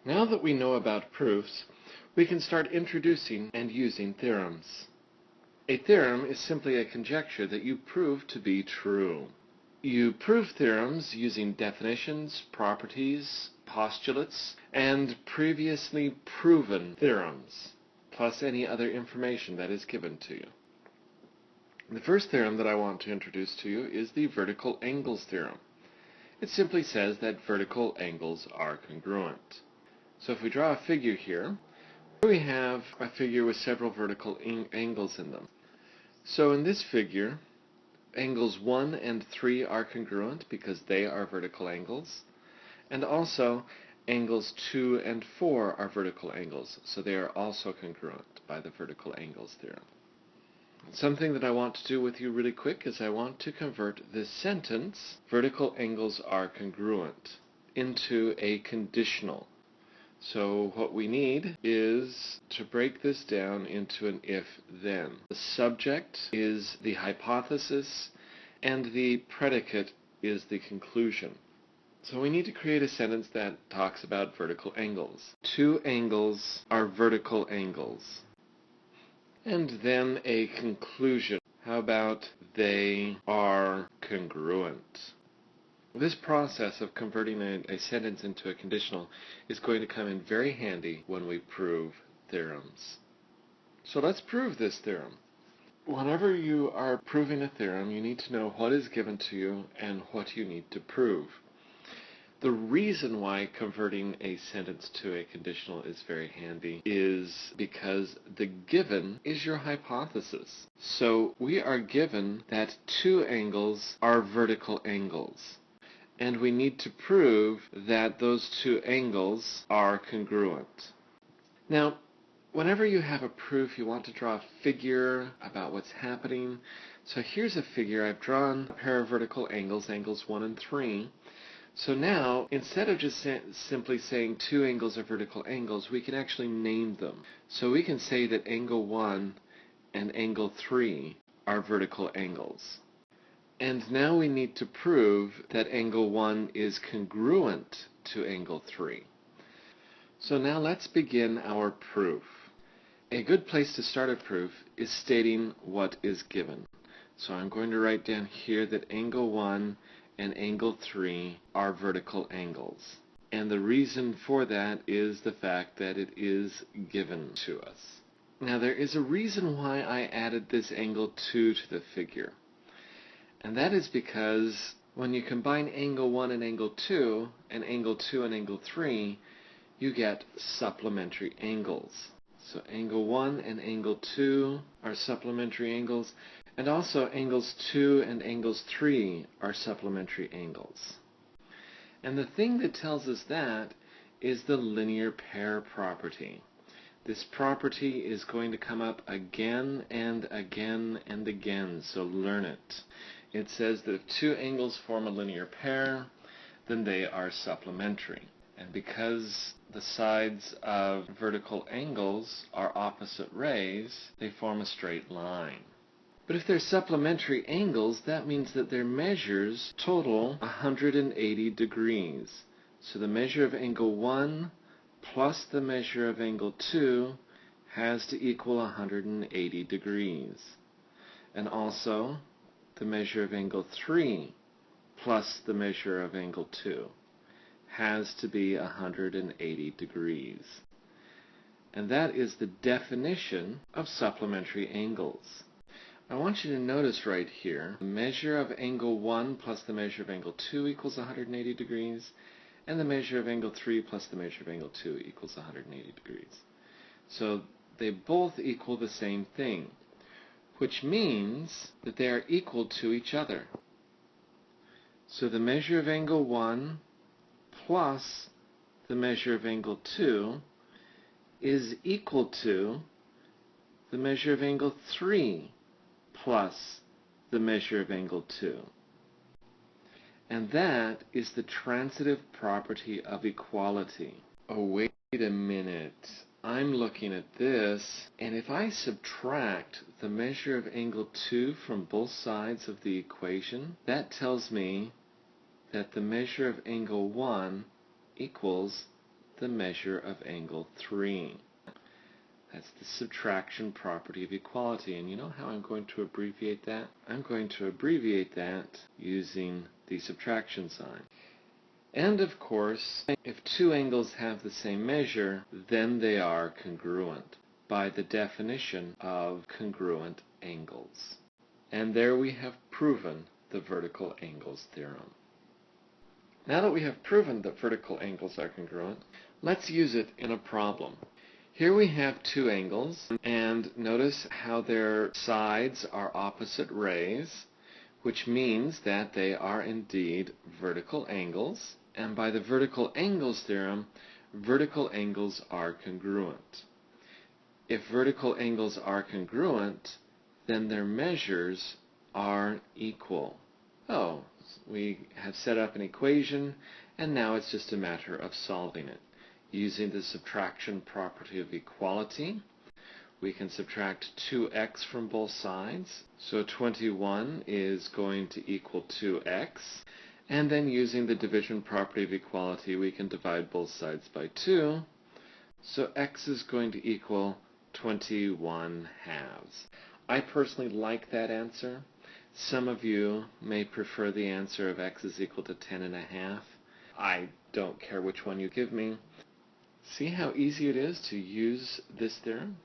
Now that we know about proofs, we can start introducing and using theorems. A theorem is simply a conjecture that you prove to be true. You prove theorems using definitions, properties, postulates, and previously proven theorems, plus any other information that is given to you. The first theorem that I want to introduce to you is the vertical angles theorem. It simply says that vertical angles are congruent. So if we draw a figure here, we have a figure with several vertical angles in them. So in this figure, angles 1 and 3 are congruent because they are vertical angles, and also angles 2 and 4 are vertical angles, so they are also congruent by the vertical angles theorem. Something that I want to do with you really quick is I want to convert this sentence, vertical angles are congruent, into a conditional. So what we need is to break this down into an if-then. The subject is the hypothesis and the predicate is the conclusion. So we need to create a sentence that talks about vertical angles. Two angles are vertical angles. And then a conclusion. How about they are congruent? This process of converting a sentence into a conditional is going to come in very handy when we prove theorems. So let's prove this theorem. Whenever you are proving a theorem, you need to know what is given to you and what you need to prove. The reason why converting a sentence to a conditional is very handy is because the given is your hypothesis. So we are given that two angles are vertical angles. And we need to prove that those two angles are congruent. Now, whenever you have a proof, you want to draw a figure about what's happening. So here's a figure. I've drawn a pair of vertical angles, angles 1 and 3. So now, instead of just simply saying two angles are vertical angles, we can actually name them. So we can say that angle 1 and angle 3 are vertical angles. And now we need to prove that angle 1 is congruent to angle 3. So now let's begin our proof. A good place to start a proof is stating what is given. So I'm going to write down here that angle 1 and angle 3 are vertical angles. And the reason for that is the fact that it is given to us. Now there is a reason why I added this angle 2 to the figure. And that is because when you combine angle 1 and angle 2 and angle 2 and angle 3, you get supplementary angles. So angle 1 and angle 2 are supplementary angles, and also angles 2 and angles 3 are supplementary angles. And the thing that tells us that is the linear pair property. This property is going to come up again and again and again, so learn it. It says that if two angles form a linear pair, then they are supplementary. And because the sides of vertical angles are opposite rays, they form a straight line. But if they're supplementary angles, that means that their measures total 180 degrees. So the measure of angle 1 plus the measure of angle 2 has to equal 180 degrees. And also, the measure of angle 3 plus the measure of angle 2 has to be 180 degrees. And that is the definition of supplementary angles. I want you to notice right here, the measure of angle 1 plus the measure of angle 2 equals 180 degrees, and the measure of angle 3 plus the measure of angle 2 equals 180 degrees. So they both equal the same thing, which means that they are equal to each other. So the measure of angle 1 plus the measure of angle 2 is equal to the measure of angle 3 plus the measure of angle 2. And that is the transitive property of equality. Oh, wait a minute. I'm looking at this, and if I subtract the measure of angle 2 from both sides of the equation, that tells me that the measure of angle 1 equals the measure of angle 3. That's the subtraction property of equality. And you know how I'm going to abbreviate that? I'm going to abbreviate that using the subtraction sign. And of course, if two angles have the same measure, then they are congruent by the definition of congruent angles. And there we have proven the vertical angles theorem. Now that we have proven that vertical angles are congruent, let's use it in a problem. Here we have two angles, and notice how their sides are opposite rays, which means that they are indeed vertical angles. And by the vertical angles theorem, vertical angles are congruent. If vertical angles are congruent, then their measures are equal. Oh, we have set up an equation, and now it's just a matter of solving it. Using the subtraction property of equality, we can subtract 2x from both sides. So 21 is going to equal 2x. And then using the division property of equality, we can divide both sides by 2. So x is going to equal 21 halves. I personally like that answer. Some of you may prefer the answer of x is equal to 10.5. I don't care which one you give me. See how easy it is to use this theorem?